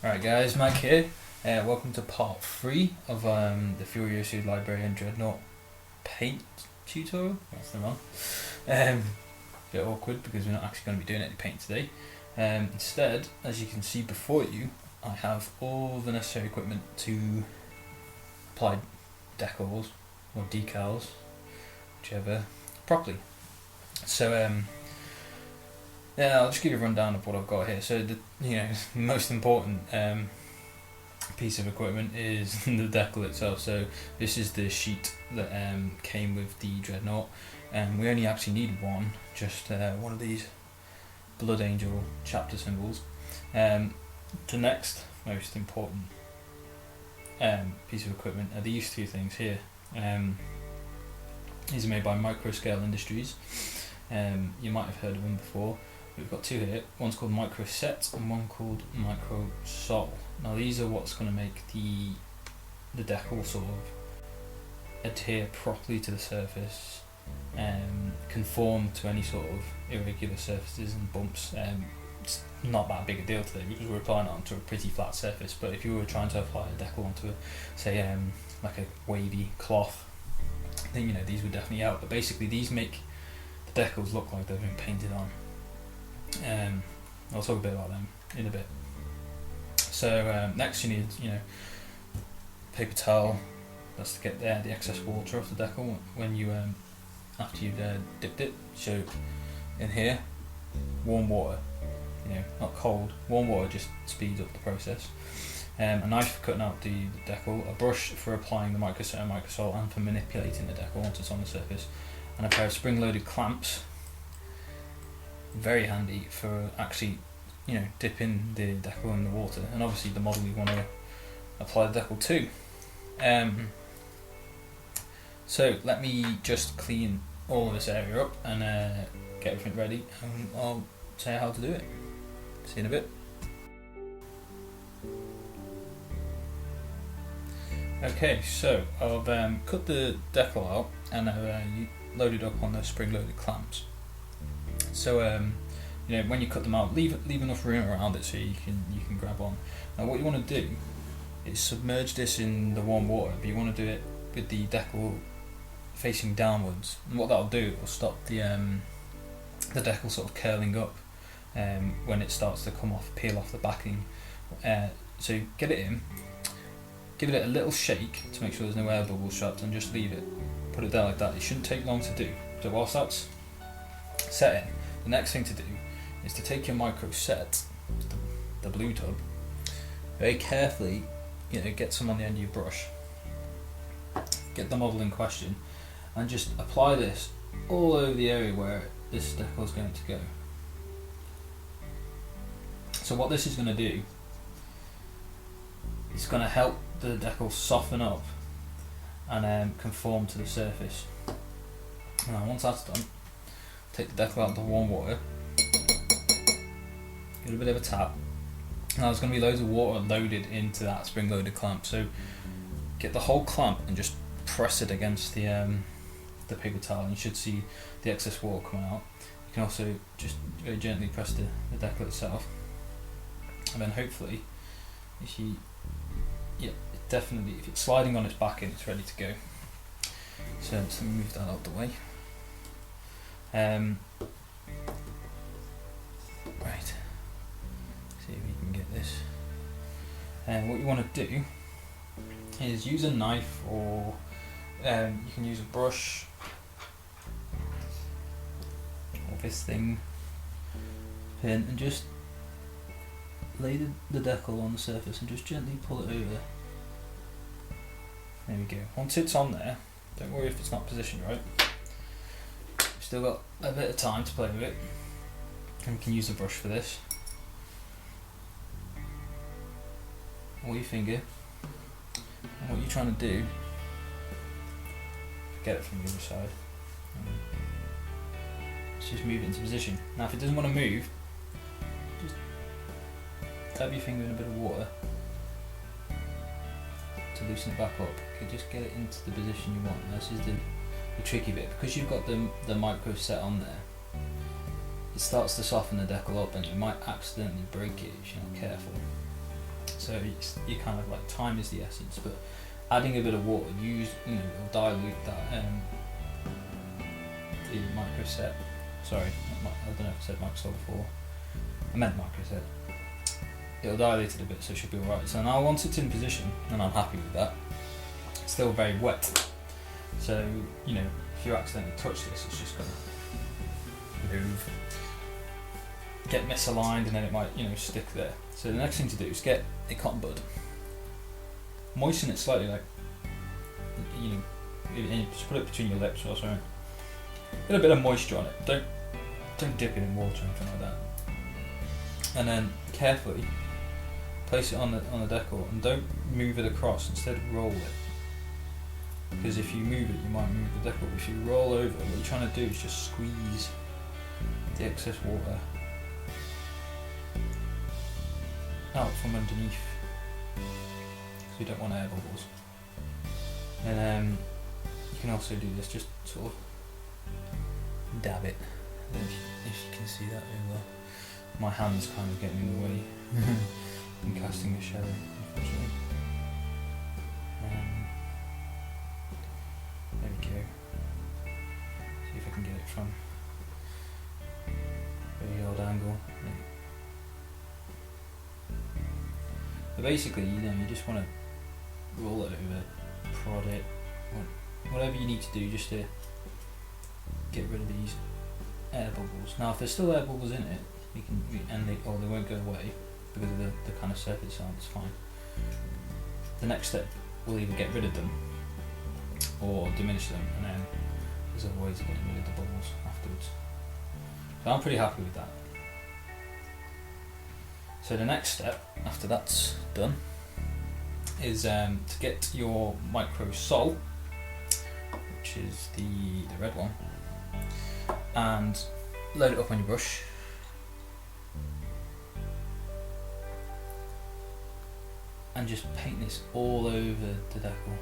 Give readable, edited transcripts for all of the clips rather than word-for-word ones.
Alright guys, Mike here. Welcome to part 3 of the Furioso Dreadnought paint tutorial. That's the one. Bit awkward because we're not actually going to be doing any paint today. Instead, as you can see before you, I have all the necessary equipment to apply decals or decals, whichever, properly. So yeah, I'll just give you a rundown of what I've got here. So the most important piece of equipment is the decal itself. So this is the sheet that came with the Dreadnought, and we only actually need one, just one of these Blood Angel chapter symbols. The next most important piece of equipment are these two things here. These are made by Microscale Industries. You might have heard of them before. We've got two here. One's called Micro Set and one called Micro Sol. Now these are what's going to make the decal sort of adhere properly to the surface and conform to any sort of irregular surfaces and bumps. It's not that big a deal today because we're applying it onto a pretty flat surface, but if you were trying to apply a decal onto say like a wavy cloth, then these would definitely help. But basically these make the decals look like they've been painted on. I'll talk a bit about them in a bit. So next you need paper towel. That's to get the excess water off the decal when you after you've dipped it. So in here, warm water, not cold. Warm water just speeds up the process. A knife for cutting out the decal, a brush for applying the microset and microsol and for manipulating the decal once it's on the surface, and a pair of spring-loaded clamps. Very handy for actually dipping the decal in the water, and obviously the model you want to apply the decal to. So let me just clean all of this area up and get everything ready, and I'll say how to do it. See you in a bit. Okay, so I've cut the decal out and I've loaded up on the spring-loaded clamps. So when you cut them out, leave enough room around it so you can grab on. Now what you want to do is submerge this in the warm water, but you want to do it with the decal facing downwards. And what that'll do, it will stop the decal sort of curling up when it starts to peel off the backing. So get it in, give it a little shake to make sure there's no air bubbles trapped, and just leave it. Put it there like that. It shouldn't take long to do. So whilst that's setting, the next thing to do is to take your micro set, the blue tub, very carefully, get some on the end of your brush, get the model in question, and just apply this all over the area where this decal is going to go. So what this is going to do, it's going to help the decal soften up and conform to the surface. Now once that's done, take the decal out of the warm water, give it a bit of a tap. Now there's going to be loads of water loaded into that spring-loaded clamp, so get the whole clamp and just press it against the paper towel, and you should see the excess water coming out. You can also just very gently press the decal itself, and then hopefully, if it's sliding on its back and it's ready to go. So let's move that out of the way. Right, see if we can get this. And what you want to do is use a knife, or you can use a brush, or this thing, pin, and just lay the decal on the surface and just gently pull it over. There we go. Once it's on there, don't worry if it's not positioned right. Still got a bit of time to play with it, and we can use the brush for this, or your finger, and what you're trying to do, get it from the other side, let's just move it into position. Now if it doesn't want to move, just dab your finger in a bit of water to loosen it back up. Okay, just get it into the position you want. This is the tricky bit, because you've got the micro set on there. It starts to soften the decal up, and you might accidentally break it if you're not careful. so you kind of like time is the essence, but adding a bit of water, it'll dilute that the micro set. Sorry, I don't know if I said micro set before. I meant micro set. It'll dilute it a bit, so it should be alright. So now once it's in position, and I'm happy with that, it's still very wet. So, if you accidentally touch this, it's just going to move, get misaligned, and then it might, stick there. So the next thing to do is get a cotton bud, moisten it slightly, like, and just put it between your lips or something. Get a bit of moisture on it. Don't dip it in water or anything like that. And then carefully place it on the decal, and don't move it across. Instead, roll it. Because if you move it, you might move the decal. If you roll over, what you're trying to do is just squeeze the excess water out from underneath, because you don't want air bubbles. And you can also do this, just sort of dab it. If you can see that over there. My hand's kind of getting in the way. I'm casting a shadow, unfortunately. There we go. See if I can get it from a very odd angle. Yeah. But basically, you just want to roll it over, prod it, whatever you need to do just to get rid of these air bubbles. Now, if there's still air bubbles in it, they won't go away because of the kind of surface on, it's fine. The next step will either get rid of them or diminish them, and then there's other ways of getting rid of the bubbles afterwards. So I'm pretty happy with that. So the next step after that's done is to get your micro sol, which is the red one, and load it up on your brush. And just paint this all over the decal.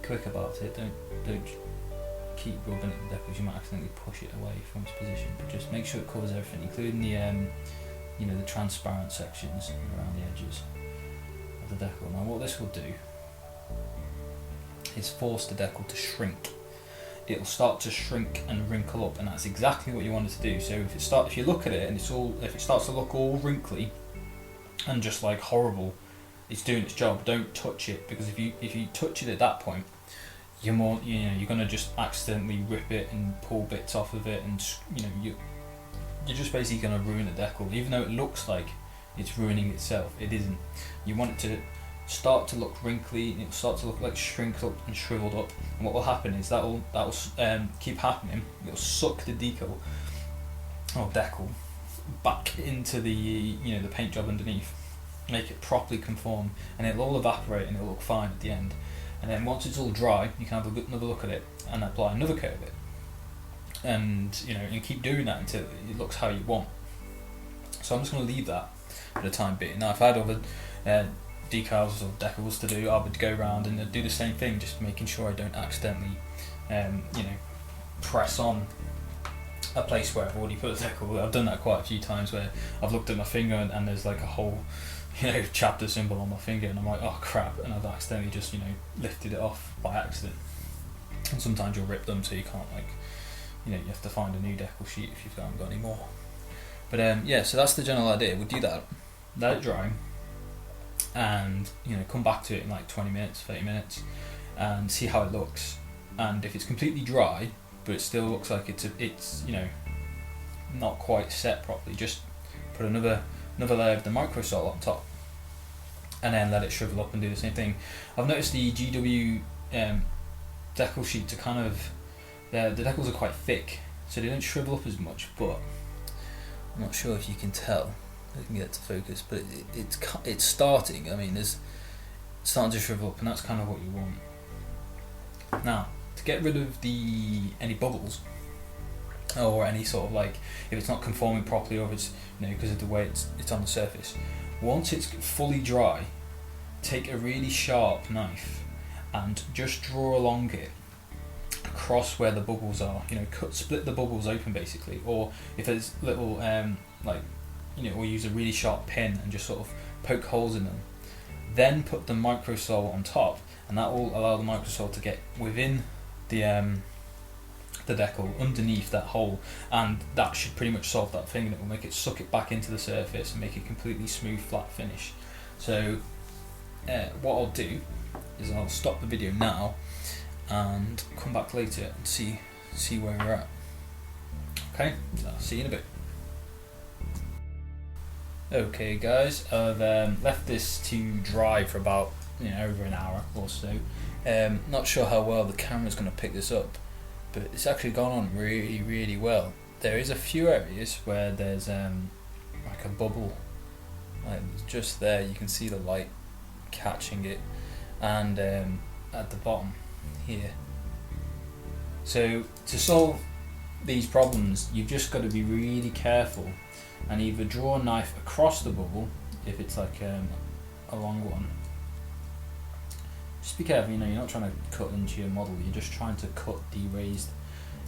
Quick about it, don't keep rubbing at the decal because you might accidentally push it away from its position, but just make sure it covers everything, including the transparent sections around the edges of the decal. Now what this will do is force the decal to shrink. It'll start to shrink and wrinkle up, and that's exactly what you want it to do. So if you look at it and if it starts to look all wrinkly and just like horrible, it's doing its job. Don't touch it, because if you touch it at that point, you're gonna just accidentally rip it and pull bits off of it, and you're just basically gonna ruin the decal. Even though it looks like it's ruining itself, it isn't. You want it to start to look wrinkly, and it'll start to look like shrinked up and shriveled up. And what will happen is that'll keep happening. It'll suck the decal back into the the paint job underneath, make it properly conform, and it'll all evaporate and it'll look fine at the end. And then once it's all dry, you can have another look at it and apply another coat of it, and and keep doing that until it looks how you want. So I'm just going to leave that for the time being. Now if I had other decals or decals to do, I would go around and do the same thing, just making sure I don't accidentally press on a place where I've already put a decal. I've done that quite a few times where I've looked at my finger and there's like a whole chapter symbol on my finger, and I'm like, oh crap, and I've accidentally just lifted it off by accident. And sometimes you'll rip them, so you can't you have to find a new decal sheet if you haven't got any more. But so that's the general idea. We'll do that, let it dry, and come back to it in like 20 minutes, 30 minutes, and see how it looks. And if it's completely dry but it still looks like it's not quite set properly, just put another layer of the micro sol on top, and then let it shrivel up and do the same thing. I've noticed the GW decal sheets are kind of, the decals are quite thick, so they don't shrivel up as much, but I'm not sure if you can tell. I can get it to focus, but it's starting. I mean, it's starting to shrivel up, and that's kind of what you want. Now, to get rid of any bubbles, or any sort of if it's not conforming properly, or if it's because of the way it's on the surface, once it's fully dry, take a really sharp knife and just draw along it across where the bubbles are. Split the bubbles open basically, or if there's little or use a really sharp pin and just sort of poke holes in them. Then put the microsole on top, and that will allow the microsole to get within the decal underneath that hole, and that should pretty much solve that thing, and it will make it suck it back into the surface and make it completely smooth, flat finish. So what I'll do is I'll stop the video now and come back later and see where we're at. Okay, so I'll see you in a bit. Okay guys, I've left this to dry for about over an hour or so. Not sure how well the camera's going to pick this up, but it's actually gone on really well. There is a few areas where there's like a bubble, like just there you can see the light catching it, and at the bottom here. So to solve these problems, you've just got to be really careful and either draw a knife across the bubble if it's like a long one. Just be careful, you're not trying to cut into your model, you're just trying to cut the raised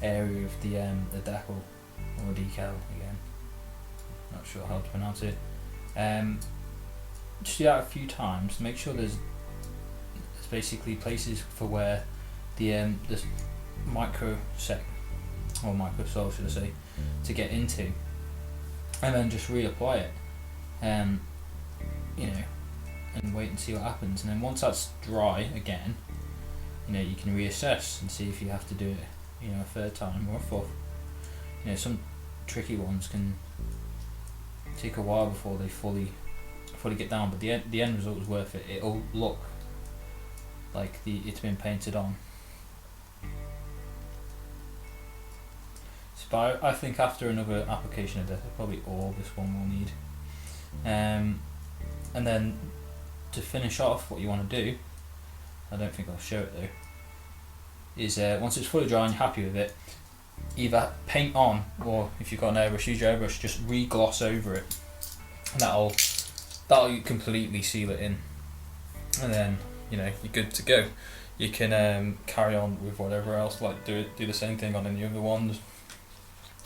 area of the decal or decal again. Not sure how to pronounce it. Just do that a few times. Make sure there's basically places for where the microsole, should I say, to get into, and then just reapply it, and wait and see what happens. And then once that's dry again, you can reassess and see if you have to do it, a third time or a fourth. Some tricky ones can take a while before they fully get down, but the end result is worth it. It'll look like it's been painted on. But I think after another application of this, probably all this one will need. And then to finish off, what you want to do, I don't think I'll show it though, is once it's fully dry and you're happy with it, either paint on, or if you've got an airbrush, use your airbrush, just re-gloss over it, and that'll completely seal it in, and then you're good to go. You can carry on with whatever else, like do the same thing on any other ones,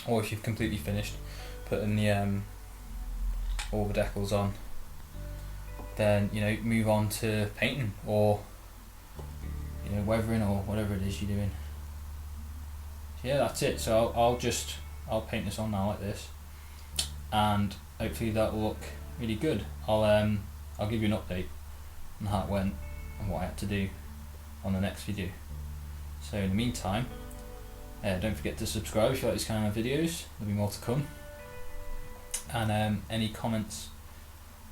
or if you've completely finished putting the all the decals on, then move on to painting or weathering or whatever it is you're doing. So yeah, that's it. So I'll paint this on now like this, and hopefully that will look really good. I'll give you an update on how it went and what I had to do on the next video. So in the meantime, don't forget to subscribe if you like these kind of videos. There'll be more to come, and any comments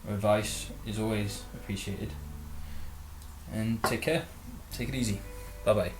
or advice is always appreciated. And take care, take it easy, bye bye.